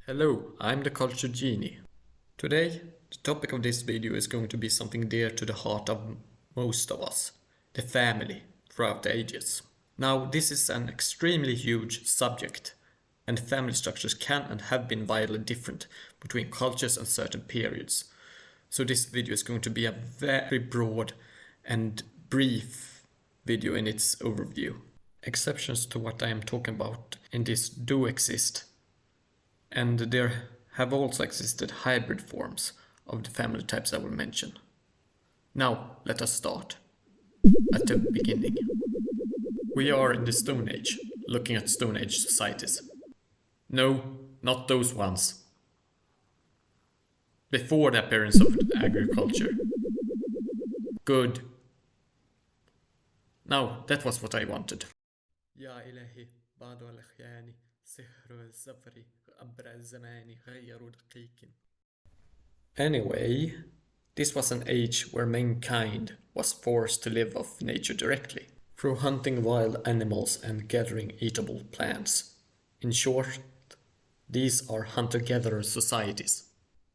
Hello, I'm the Culture Genie. Today, the topic of this video is going to be something dear to the heart of most of us, the family, throughout the ages. Now, this is an extremely huge subject, and family structures can and have been widely different between cultures and certain periods. So this video is going to be a very broad and brief video in its overview. Exceptions to what I am talking about in this do exist, and there have also existed hybrid forms of the family types I will mention. Now, let us start at the beginning. We are in the Stone Age, looking at Stone Age societies. No, not those ones. Before the appearance of agriculture. Good. Now, that was what I wanted. يا إلهي بعض الأخيان سحر السفر عبر الزمان غير دقيق. Anyway, this was an age where mankind was forced to live off nature directly, through hunting wild animals and gathering eatable plants. In short, these are hunter-gatherer societies.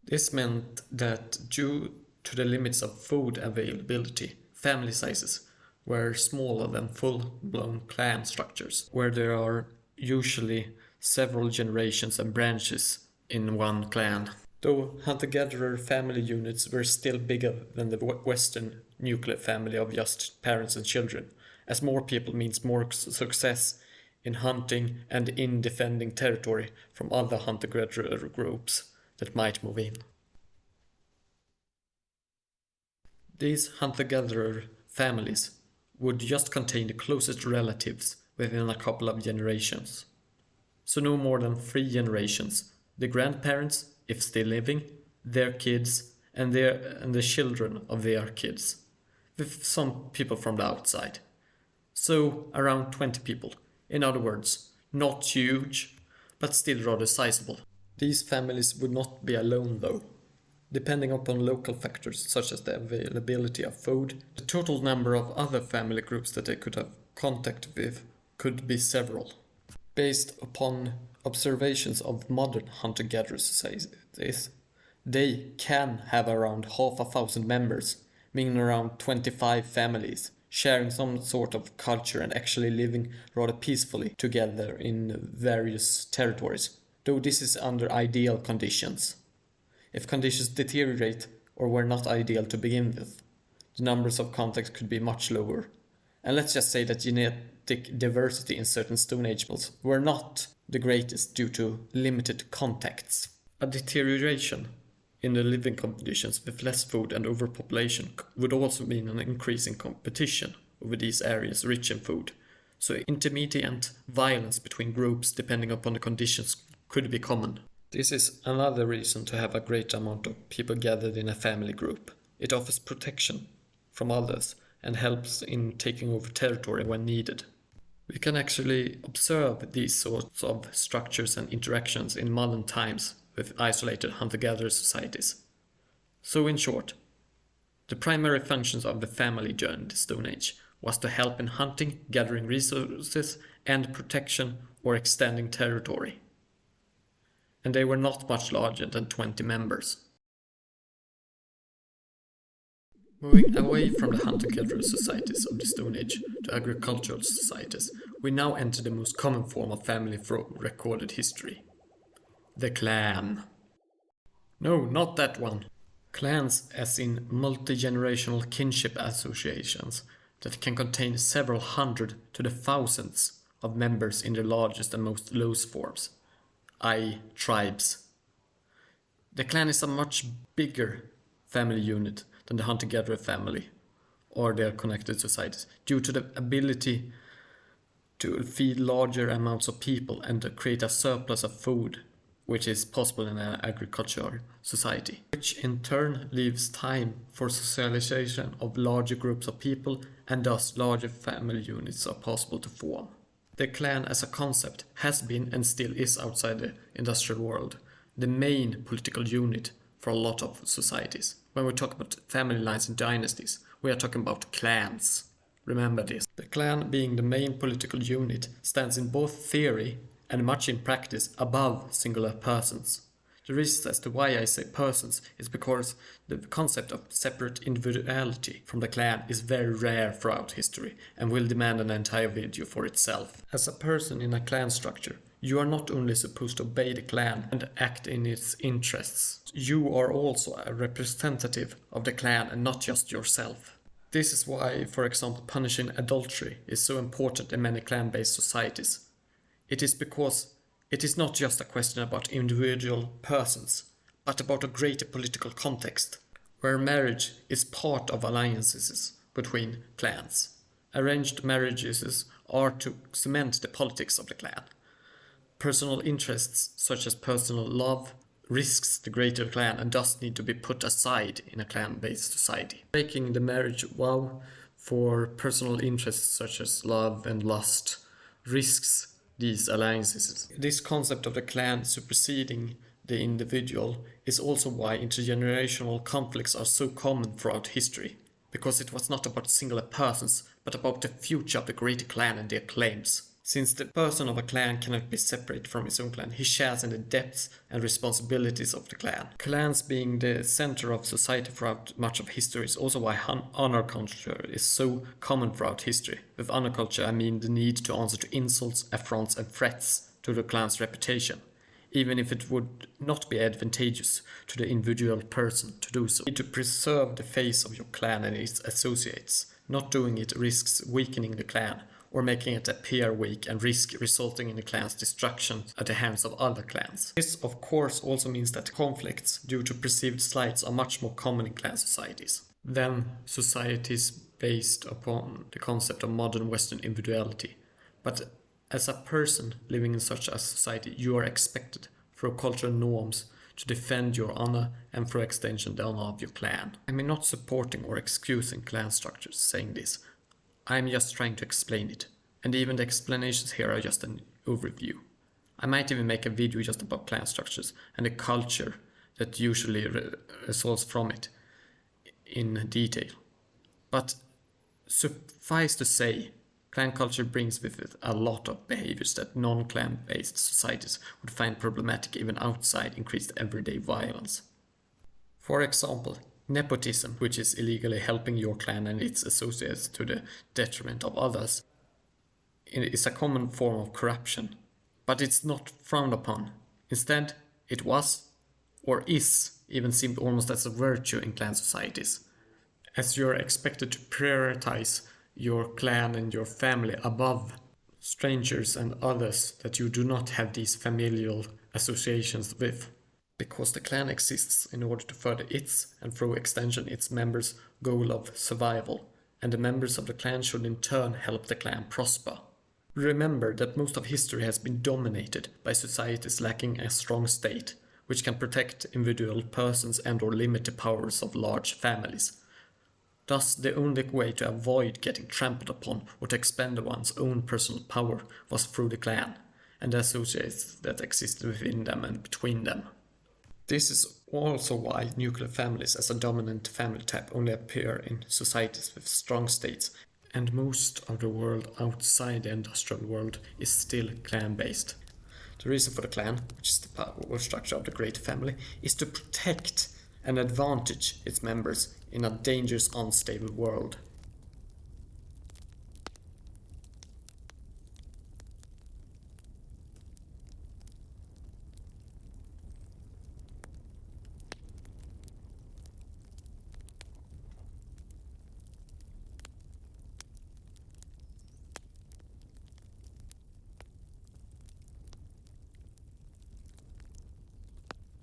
This meant that due to the limits of food availability, family sizes were smaller than full-blown clan structures, where there are usually several generations and branches in one clan. Though hunter-gatherer family units were still bigger than the Western nuclear family of just parents and children, as more people means more success in hunting and in defending territory from other hunter-gatherer groups that might move in. These hunter-gatherer families would just contain the closest relatives within a couple of generations. So no more than 3 generations, the grandparents, if still living, their kids, and the children of their kids, with some people from the outside. So around 20 people. In other words, not huge, but still rather sizable. These families would not be alone though. Depending upon local factors such as the availability of food, the total number of other family groups that they could have contact with could be several. Based upon observations of modern hunter-gatherer societies, they can have around 500 members, meaning around 25 families, sharing some sort of culture and actually living rather peacefully together in various territories, though this is under ideal conditions. If conditions deteriorate or were not ideal to begin with, the numbers of contacts could be much lower. And let's just say that genetic diversity in certain Stone Age peoples were not the greatest due to limited contacts. A deterioration in the living conditions with less food and overpopulation would also mean an increase in competition over these areas rich in food. So intermittent violence between groups depending upon the conditions could be common. This is another reason to have a great amount of people gathered in a family group. It offers protection from others and helps in taking over territory when needed. We can actually observe these sorts of structures and interactions in modern times with isolated hunter-gatherer societies. So in short, the primary functions of the family during the Stone Age was to help in hunting, gathering resources, and protection or extending territory. And they were not much larger than 20 members. Moving away from the hunter-gatherer societies of the Stone Age to agricultural societies, we now enter the most common form of family from recorded history. The clan. No, not that one. Clans as in multi-generational kinship associations that can contain several hundred to the thousands of members in their largest and most loose forms, i.e. tribes. The clan is a much bigger family unit than the hunter-gatherer family or their connected societies due to the ability to feed larger amounts of people and to create a surplus of food, which is possible in an agricultural society, which in turn leaves time for socialization of larger groups of people, and thus larger family units are possible to form. The clan as a concept has been and still is outside the industrial world the main political unit for a lot of societies. When we talk about family lines and dynasties, we are talking about clans. Remember this. The clan being the main political unit stands in both theory and much in practice above singular persons. The reason as to why I say persons is because the concept of separate individuality from the clan is very rare throughout history and will demand an entire video for itself. As a person in a clan structure, you are not only supposed to obey the clan and act in its interests, you are also a representative of the clan and not just yourself. This is why, for example, punishing adultery is so important in many clan-based societies. It is because it is not just a question about individual persons, but about a greater political context, where marriage is part of alliances between clans. Arranged marriages are to cement the politics of the clan. Personal interests, such as personal love, risks the greater clan and thus need to be put aside in a clan-based society. Breaking the marriage vow for personal interests such as love and lust risks these alliances. This concept of the clan superseding the individual is also why intergenerational conflicts are so common throughout history, because it was not about singular persons, but about the future of the greater clan and their claims. Since the person of a clan cannot be separate from his own clan, he shares in the depths and responsibilities of the clan. Clans being the center of society throughout much of history is also why honor culture is so common throughout history. With honor culture, I mean the need to answer to insults, affronts, and threats to the clan's reputation, even if it would not be advantageous to the individual person to do so. You need to preserve the face of your clan and its associates. Not doing it risks weakening the clan, or making it appear weak and risk resulting in the clan's destruction at the hands of other clans. This, of course, also means that conflicts due to perceived slights are much more common in clan societies than societies based upon the concept of modern Western individuality. But as a person living in such a society, you are expected, through cultural norms, to defend your honor and through extension the honor of your clan. I mean, not supporting or excusing clan structures saying this. I'm just trying to explain it, and even the explanations here are just an overview. I might even make a video just about clan structures and the culture that usually results from it in detail. But suffice to say, clan culture brings with it a lot of behaviors that non-clan based societies would find problematic even outside increased everyday violence. For example, nepotism, which is illegally helping your clan and its associates to the detriment of others, is a common form of corruption, but it's not frowned upon. Instead, it was, or is, even seen almost as a virtue in clan societies, as you're expected to prioritize your clan and your family above strangers and others that you do not have these familial associations with. Because the clan exists in order to further its, and through extension its members' goal of survival, and the members of the clan should in turn help the clan prosper. Remember that most of history has been dominated by societies lacking a strong state, which can protect individual persons and or limit the powers of large families. Thus, the only way to avoid getting trampled upon or to expand one's own personal power was through the clan, and the associates that existed within them and between them. This is also why nuclear families as a dominant family type only appear in societies with strong states, and most of the world outside the industrial world is still clan-based. The reason for the clan, which is the power structure of the great family, is to protect and advantage its members in a dangerous, unstable world.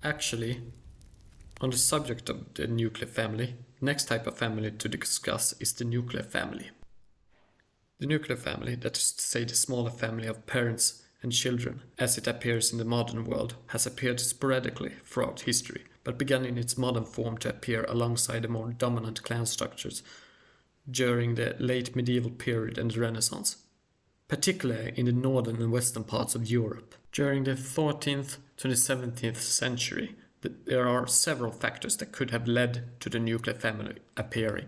Actually, on the subject of the nuclear family, next type of family to discuss is the nuclear family. The nuclear family, that is to say the smaller family of parents and children, as it appears in the modern world, has appeared sporadically throughout history, but began in its modern form to appear alongside the more dominant clan structures during the late medieval period and the Renaissance, particularly in the northern and western parts of Europe. During the 14th to the 17th century, there are several factors that could have led to the nuclear family appearing.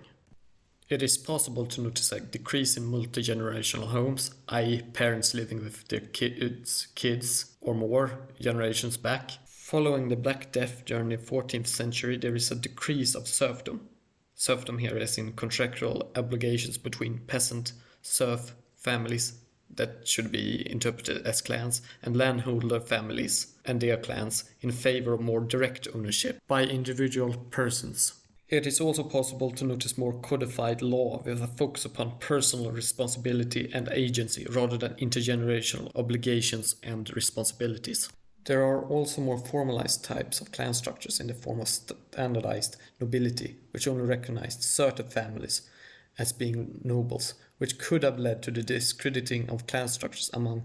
It is possible to notice a decrease in multi-generational homes, i.e. parents living with their kids or more generations back. Following the Black Death during the 14th century, there is a decrease of serfdom. Serfdom here is in contractual obligations between peasant, serf families that should be interpreted as clans, and landholder families and their clans in favor of more direct ownership by individual persons. It is also possible to notice more codified law with a focus upon personal responsibility and agency rather than intergenerational obligations and responsibilities. There are also more formalized types of clan structures in the form of standardized nobility, which only recognized certain families as being nobles, which could have led to the discrediting of clan structures among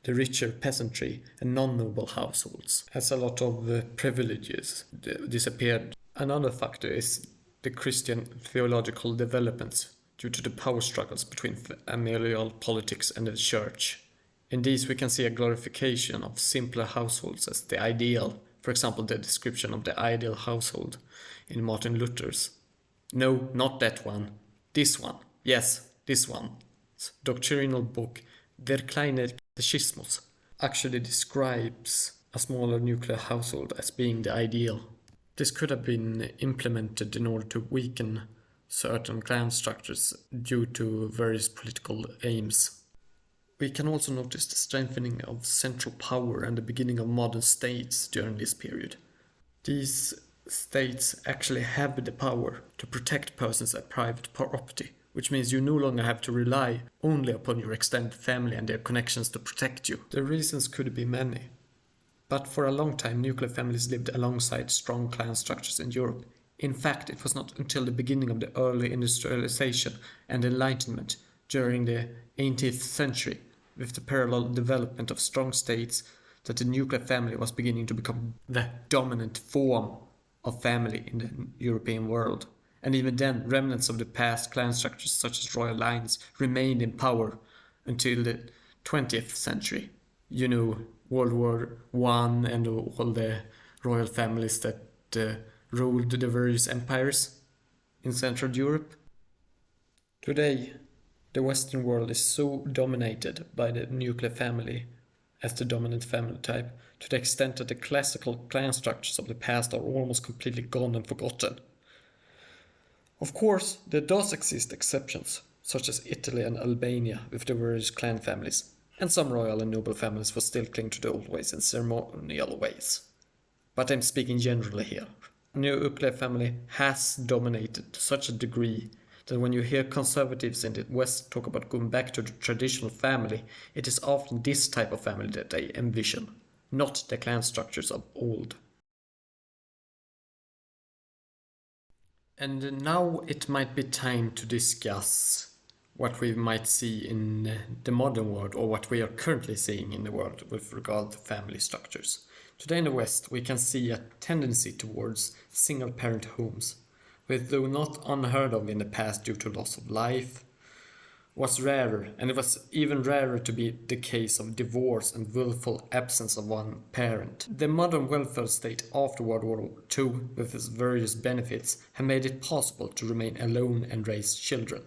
the richer peasantry and non-noble households, as a lot of privileges disappeared. Another factor is the Christian theological developments due to the power struggles between familial politics and the church. In these we can see a glorification of simpler households as the ideal, for example the description of the ideal household in Martin Luther's "No, not that one, this one, yes, this one" doctrinal book Der kleine Katechismus actually describes a smaller nuclear household as being the ideal. This could have been implemented in order to weaken certain clan structures due to various political aims. We can also notice the strengthening of central power and the beginning of modern states during this period. These states actually have the power to protect persons and private property, which means you no longer have to rely only upon your extended family and their connections to protect you. The reasons could be many. But for a long time, nuclear families lived alongside strong clan structures in Europe. In fact, it was not until the beginning of the early industrialization and Enlightenment during the 18th century, with the parallel development of strong states, that the nuclear family was beginning to become the dominant form of family in the European world. And even then, remnants of the past clan structures such as royal lines remained in power until the 20th century. You know, World War I and all the royal families that ruled the various empires in Central Europe. Today, the Western world is so dominated by the nuclear family as the dominant family type, to the extent that the classical clan structures of the past are almost completely gone and forgotten. Of course, there does exist exceptions, such as Italy and Albania with the various clan families, and some royal and noble families will still cling to the old ways and ceremonial ways. But I'm speaking generally here. The nuclear family has dominated to such a degree that when you hear conservatives in the West talk about going back to the traditional family, it is often this type of family that they envision, not the clan structures of old. And now it might be time to discuss what we might see in the modern world, or what we are currently seeing in the world with regard to family structures. Today in the West we can see a tendency towards single-parent homes, which though not unheard of in the past due to loss of life, was rarer, and it was even rarer to be the case of divorce and willful absence of one parent. The modern welfare state after World War II, with its various benefits, have made it possible to remain alone and raise children.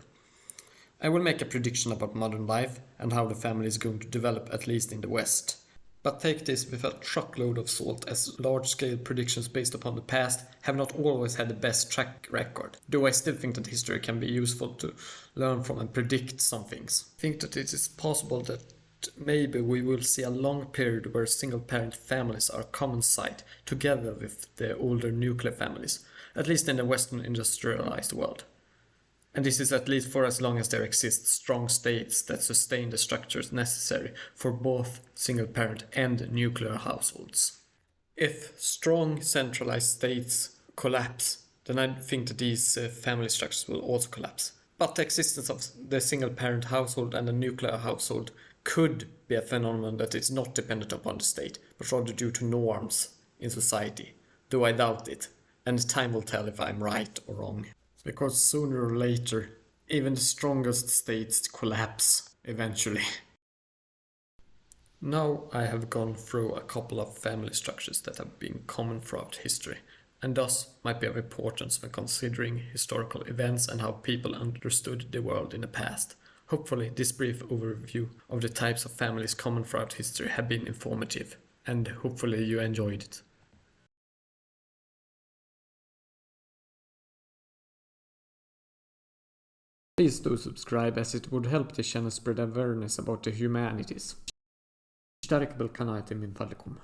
I will make a prediction about modern life and how the family is going to develop, at least in the West. But take this with a truckload of salt, as large-scale predictions based upon the past have not always had the best track record, though I still think that history can be useful to learn from and predict some things. I think that it is possible that maybe we will see a long period where single-parent families are a common sight, together with the older nuclear families, at least in the Western industrialized world. And this is at least for as long as there exist strong states that sustain the structures necessary for both single-parent and nuclear households. If strong centralized states collapse, then I think that these family structures will also collapse. But the existence of the single-parent household and the nuclear household could be a phenomenon that is not dependent upon the state, but rather due to norms in society, though I doubt it, and time will tell if I'm right or wrong. Because sooner or later, even the strongest states collapse eventually. Now I have gone through a couple of family structures that have been common throughout history. and thus might be of importance when considering historical events and how people understood the world in the past. Hopefully, this brief overview of the types of families common throughout history have been informative, and hopefully you enjoyed it. Please do subscribe as it would help the channel spread awareness about the humanities. اشترك بالقناة من فضلكم.